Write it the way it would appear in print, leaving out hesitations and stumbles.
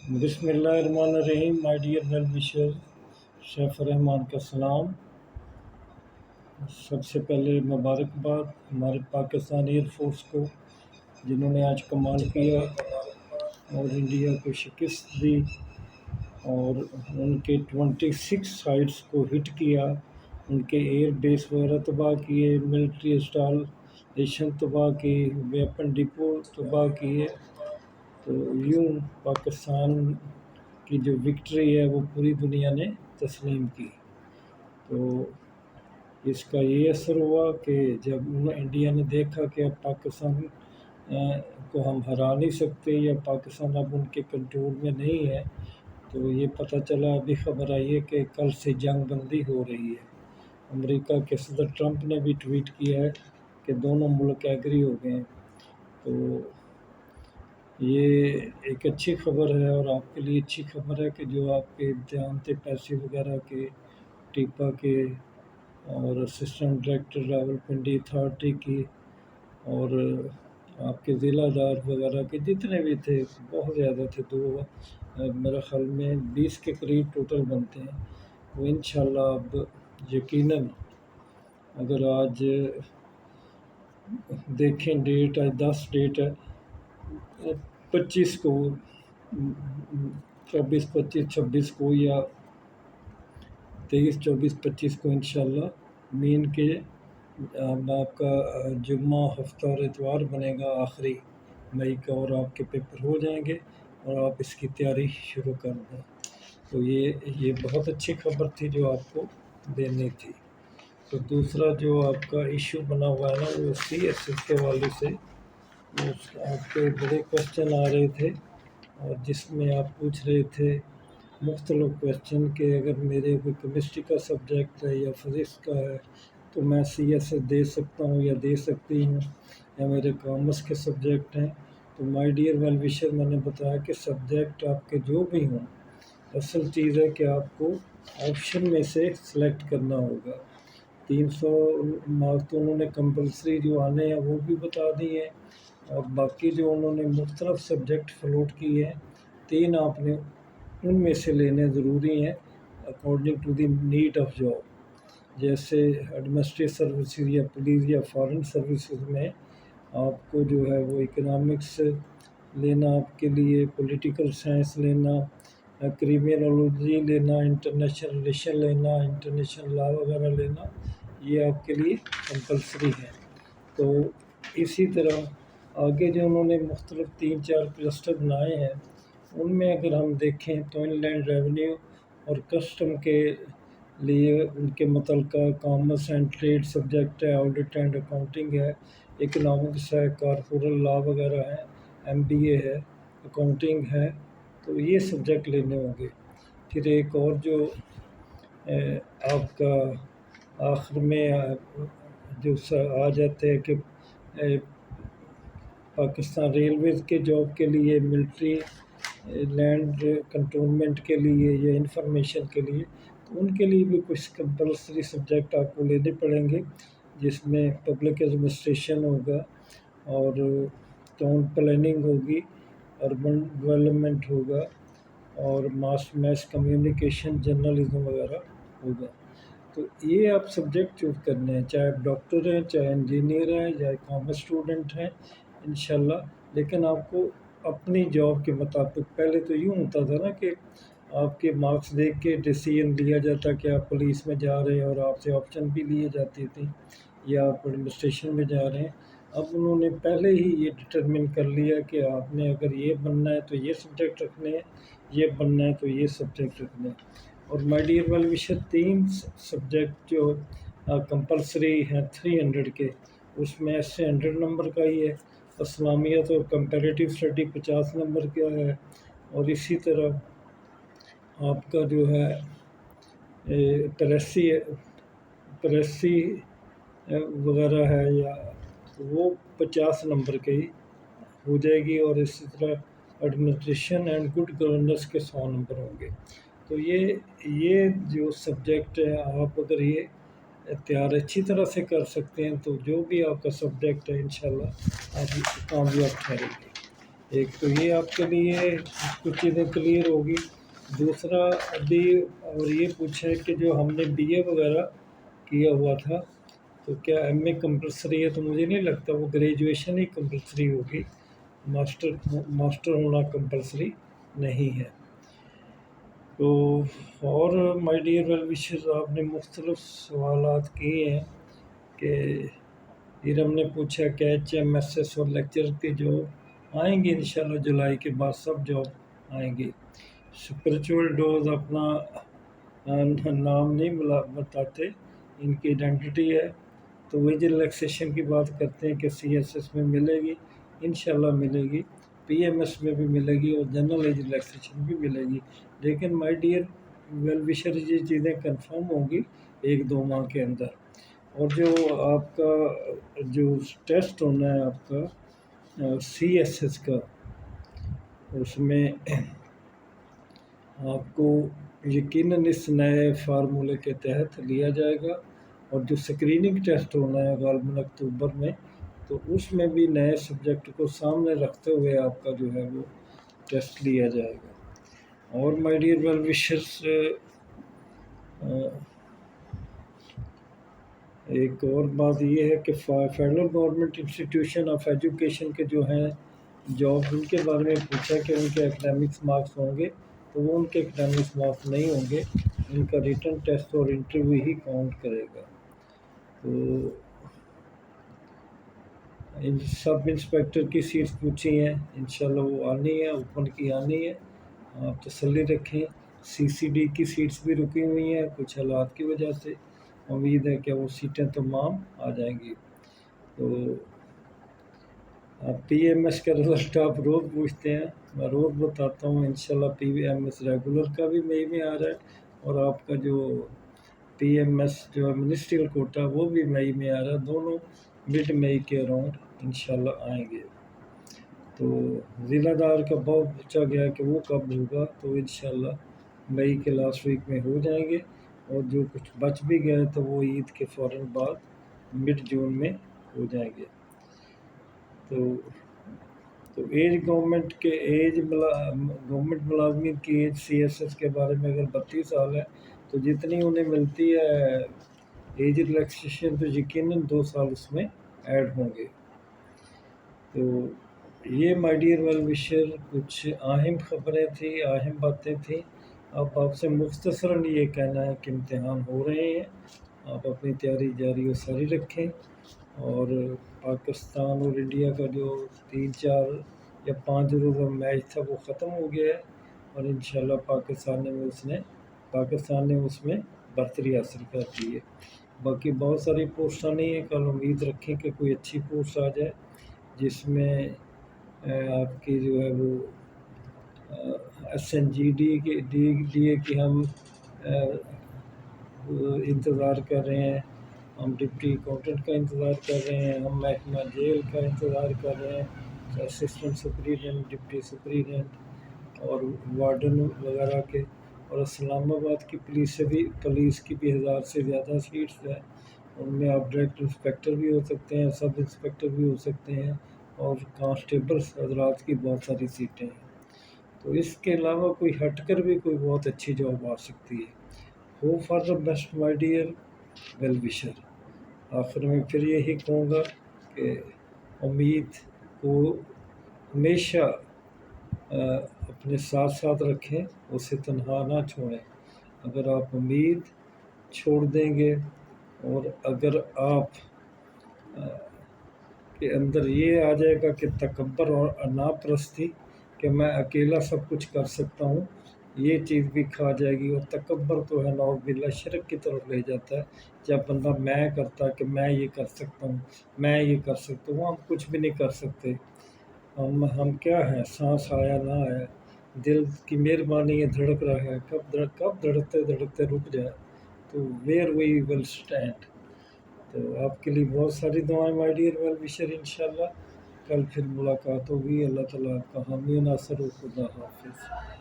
بسم اللہ الرحمن الرحیم my dear well wisher Shafi Rahman کا سلام۔ سب سے پہلے مبارکباد ہمارے پاکستان ایئر فورس کو، جنہوں نے آج کمال کیا اور انڈیا کو شکست دی اور ان کے 26 سائٹس کو ہٹ کیا، ان کے ایئر بیس وغیرہ تباہ کیے، ملٹری انسٹالیشن تباہ کی، ویپن ڈپو تباہ کیے۔ تو یوں پاکستان کی جو وکٹری ہے وہ پوری دنیا نے تسلیم کی۔ تو اس کا یہ اثر ہوا کہ جب انڈیا نے دیکھا کہ اب پاکستان کو ہم ہرا نہیں سکتے یا پاکستان اب ان کے کنٹرول میں نہیں ہے، تو یہ پتہ چلا، ابھی خبر آئی ہے کہ کل سے جنگ بندی ہو رہی ہے۔ امریکہ کے صدر ٹرمپ نے بھی ٹویٹ کیا ہے کہ دونوں ملک ایگری ہو گئے ہیں۔ تو یہ ایک اچھی خبر ہے اور آپ کے لیے اچھی خبر ہے کہ جو آپ کے امتحان تھے پیسے وغیرہ کے، ٹیپا کے اور اسسٹنٹ ڈائریکٹر راولپنڈی اتھارٹی کی اور آپ کے ضلع دار وغیرہ کے جتنے بھی تھے، بہت زیادہ تھے، میرا خیال میں 20 کے قریب ٹوٹل بنتے ہیں، وہ انشاءاللہ اب یقیناً، اگر آج دیکھیں ڈیٹ، آج 10 ڈیٹ ہے، 25 کو، 24 25 26 کو یا 23 24 25 کو انشاءاللہ مین کے آپ کا جمعہ، ہفتہ اور اتوار بنے گا آخری مئی کا، اور آپ کے پیپر ہو جائیں گے اور آپ اس کی تیاری شروع کر دیں۔ تو یہ بہت اچھی خبر تھی جو آپ کو دینی تھی۔ تو دوسرا جو آپ کا ایشو بنا ہوا ہے نا، وہ سی ایس ایس کے حوالے سے آپ کے بڑے کوشچن آ رہے تھے، اور جس میں آپ پوچھ رہے تھے مختلف کوشچن کہ اگر میرے کوئی کیمسٹری کا سبجیکٹ ہے یا فزکس کا ہے تو میں سی ایس ایس دے سکتا ہوں یا دے سکتی ہوں، یا میرے کامرس کے سبجیکٹ ہیں۔ تو مائی ڈیئر ویل وشر، میں نے بتایا کہ سبجیکٹ آپ کے جو بھی ہوں، اصل چیز ہے کہ آپ کو آپشن میں سے سلیکٹ کرنا ہوگا۔ 300 مارکس تو انہوں نے کمپلسری جو آنے ہیں وہ بھی بتا دی ہیں، اور باقی جو انہوں نے مختلف سبجیکٹ فلوٹ کیے ہیں، 3 آپ نے ان میں سے لینے ضروری ہیں according to the need of job. جیسے ایڈمنسٹریٹو سروسز یا پولیس یا فارن سروسز میں آپ کو جو ہے وہ اکنامکس لینا، آپ کے لیے پولیٹیکل سائنس لینا، کریمینالوجی لینا، انٹرنیشنل ریلیشن لینا، انٹرنیشنل لا وغیرہ لینا، یہ آپ کے لیے کمپلسری ہے۔ تو اسی طرح آگے جو انہوں نے مختلف 3-4 کلسٹر بنائے ہیں، ان میں اگر ہم دیکھیں تو ان لینڈ ریونیو اور کسٹم کے لیے ان کے متعلقہ کامرس اینڈ ٹریڈ سبجیکٹ ہے، آڈٹ اینڈ اکاؤنٹنگ ہے، اکنامکس ہے، کارپورل لا وغیرہ ہے، ایم بی اے ہے، اکاؤنٹنگ ہے، تو یہ سبجیکٹ لینے ہوں گے۔ پھر ایک اور جو آپ کا آخر میں جو آ جاتے ہیں کہ پاکستان ریلویز کے جاب کے لیے، ملٹری لینڈ کنٹرولمنٹ کے لیے یا انفارمیشن کے لیے، تو ان کے لیے بھی کچھ کمپلسری سبجیکٹ آپ کو لینے پڑیں گے، جس میں پبلک ایڈمنسٹریشن ہوگا اور ٹاؤن پلاننگ ہوگی، اربن ڈیولپمنٹ ہوگا اور میس کمیونیکیشن، جرنلزم وغیرہ ہوگا۔ تو یہ آپ سبجیکٹ چوز کرنے ہیں، چاہے آپ ڈاکٹر ہیں، چاہے انجینئر ہیں، یا کامرس اسٹوڈنٹ ہیں انشاءاللہ، لیکن آپ کو اپنی جاب کے مطابق، پہلے تو یوں ہوتا تھا نا کہ آپ کے مارکس دیکھ کے ڈیسیژن لیا جاتا کہ آپ پولیس میں جا رہے ہیں، اور آپ سے آپشن بھی لیے جاتی تھی، یا آپ ایڈمنسٹریشن میں جا رہے ہیں۔ اب انہوں نے پہلے ہی یہ ڈٹرمن کر لیا کہ آپ نے اگر یہ بننا ہے تو یہ سبجیکٹ رکھنے ہیں، یہ بننا ہے تو یہ سبجیکٹ رکھنے ہیں۔ اور مائی ڈیئر ویل وشر، 3 سبجیکٹ جو کمپلسری ہیں 300 کے، اس میں سے 100 نمبر کا ہی ہے، اسلامیات اور کمپیریٹیو اسٹڈی 50 نمبر کا ہے، اور اسی طرح آپ کا جو ہے پریسی وغیرہ ہے، یا وہ 50 نمبر کی ہو جائے گی، اور اسی طرح ایڈمنسٹریشن اینڈ گڈ گورننس کے 100 نمبر ہوں گے۔ تو یہ جو سبجیکٹ ہے، آپ اگر یہ تیار اچھی طرح سے کر سکتے ہیں تو جو بھی آپ کا سبجیکٹ ہے انشاءاللہ آپ کامیاب ٹھہریں گے۔ ایک تو یہ آپ کے لیے کچھ چیزیں کلیئر ہوگی. دوسرا ابھی اور یہ پوچھا ہے کہ جو ہم نے بی اے وغیرہ کیا ہوا تھا تو کیا ایم اے کمپلسری ہے؟ تو مجھے نہیں لگتا، وہ گریجویشن ہی کمپلسری ہوگی، ماسٹر ہونا کمپلسری نہیں ہے. تو اور مائی ڈیئر ویل وشز، آپ نے مختلف سوالات کیے ہیں کہ پھر ہم نے پوچھا کہ ایچ ایم ایس ایس اور لیکچر کے جاب آئیں گے انشاءاللہ، جولائی کے بعد سب جاب آئیں گی. اسپریچول ڈوز اپنا نام نہیں بتاتے، ان کی آئیڈینٹی ہے. تو ویج ریلیکسیشن کی بات کرتے ہیں کہ سی ایس ایس میں ملے گی، انشاءاللہ ملے گی، پی ایم ایس میں بھی ملے گی اور جنرل ایج ریلیکسیشن بھی ملے گی. لیکن مائی ڈیئر ویل وشر، یہ چیزیں کنفرم ہوں گی 1-2 ماہ کے اندر. اور جو آپ کا جو ٹیسٹ ہونا ہے آپ کا سی ایس ایس کا، اس میں آپ کو یقیناً اس نئے فارمولے کے تحت لیا جائے گا. اور جو اسکریننگ ٹیسٹ ہونا ہے غالباً اکتوبر میں، تو اس میں بھی نئے سبجیکٹ کو سامنے رکھتے ہوئے آپ کا جو ہے وہ ٹیسٹ لیا جائے گا. اور مائی ڈیئر ویل وشرز، ایک اور بات یہ ہے کہ federal government institution of education کے جو ہیں جاب، ان کے بارے میں پوچھا کہ ان کے اکیڈمکس مارکس ہوں گے، تو وہ ان کے اکیڈمکس مارکس نہیں ہوں گے، ان کا ریٹن ٹیسٹ اور انٹرویو ہی کاؤنٹ کرے گا. تو سب انسپیکٹر کی سیٹس پوچھی ہیں، انشاءاللہ وہ آنی ہے، اوپن کی آنی ہے، آپ تسلی رکھیں. سی سی ڈی کی سیٹس بھی رکی ہوئی ہیں کچھ حالات کی وجہ سے، امید ہے کہ وہ سیٹیں تمام آ جائیں گی. تو پی ایم ایس کا رزلٹ آپ روز پوچھتے ہیں، میں روز بتاتا ہوں. انشاءاللہ پی ایم ایس ریگولر کا بھی مئی میں آ رہا ہے، اور آپ کا جو پی ایم ایس جو ہے منسٹریل کوٹا، وہ بھی مئی میں آ رہا ہے. دونوں مڈ مئی کے اراؤنڈ انشاءاللہ آئیں گے. تو ضلع دار کا بہت پوچھا گیا کہ وہ کب ہوگا، تو انشاءاللہ مئی کے لاسٹ ویک میں ہو جائیں گے. اور جو کچھ بچ بھی گئے تو وہ عید کے فوراً بعد مڈ جون میں ہو جائیں گے. تو ایج گورنمنٹ کے گورنمنٹ ملازمین کی ایج سی ایس ایس کے بارے میں اگر 32 سال ہے، تو جتنی انہیں ملتی ہے ایج ریلیکسیشن، تو یقیناً 2 سال اس میں ایڈ ہوں گے. تو یہ مائی ڈیئر ویل وشر کچھ اہم خبریں تھیں، اہم باتیں تھیں. اب آپ سے مختصراً یہ کہنا ہے کہ امتحان ہو رہے ہیں، آپ اپنی تیاری جاری و ساری رکھیں. اور پاکستان اور انڈیا کا جو 3-4 یا 5 روزہ میچ تھا وہ ختم ہو گیا ہے، اور انشاءاللہ پاکستان نے اس میں برتری حاصل کر لی ہے. باقی بہت ساری پوسٹیں نہیں ہیں، کل امید رکھیں کہ کوئی اچھی پوسٹ آ جائے جس میں آپ کی جو ہے وہ S N G D A کی ہم انتظار کر رہے ہیں، ہم ڈپٹی اکاؤنٹنٹ کا انتظار کر رہے ہیں، ہم محکمہ جیل کا انتظار کر رہے ہیں، اسسٹنٹ سپریڈنٹ، ڈپٹی سپریڈنٹ اور وارڈن وغیرہ کے. اور اسلام آباد کی پولیس کی بھی 1000 سے زیادہ سیٹس ہیں. ان میں آپ ڈائریکٹ انسپیکٹر بھی ہو سکتے ہیں، سب انسپیکٹر بھی ہو سکتے ہیں، اور کانسٹیبل حضرات کی بہت ساری سیٹیں ہیں. تو اس کے علاوہ کوئی ہٹ کر بھی کوئی بہت اچھی جاب آ سکتی ہے. Hope for the best my dear well wisher. آخر میں پھر یہی کہوں گا کہ امید کو ہمیشہ اپنے ساتھ ساتھ رکھیں، اسے تنہا نہ چھوڑیں. اگر آپ امید چھوڑ دیں گے، اور اگر آپ کے اندر یہ آ جائے گا کہ تکبر اور انا پرستی کہ میں اکیلا سب کچھ کر سکتا ہوں، یہ چیز بھی کھا جائے گی. اور تکبر تو ہے نعوذ باللہ شرک کی طرف لے جاتا ہے. جب بندہ میں کرتا کہ میں یہ کر سکتا ہوں، میں یہ کر سکتا ہوں، ہم کچھ بھی نہیں کر سکتے. ہم کیا ہیں؟ سانس آیا نہ آیا، دل کی مہربانی ہے دھڑک رہا ہے، کب دھڑکتے دھڑکتے رک جائے، تو ویئر وی ول اسٹینڈ. تو آپ کے لیے بہت ساری دعائیں مائی ڈیئر ویل وشر. انشاءاللہ کل پھر ملاقات ہوگی. اللہ تعالیٰ آپ کا حامی و ناصر ہو. خدا حافظ.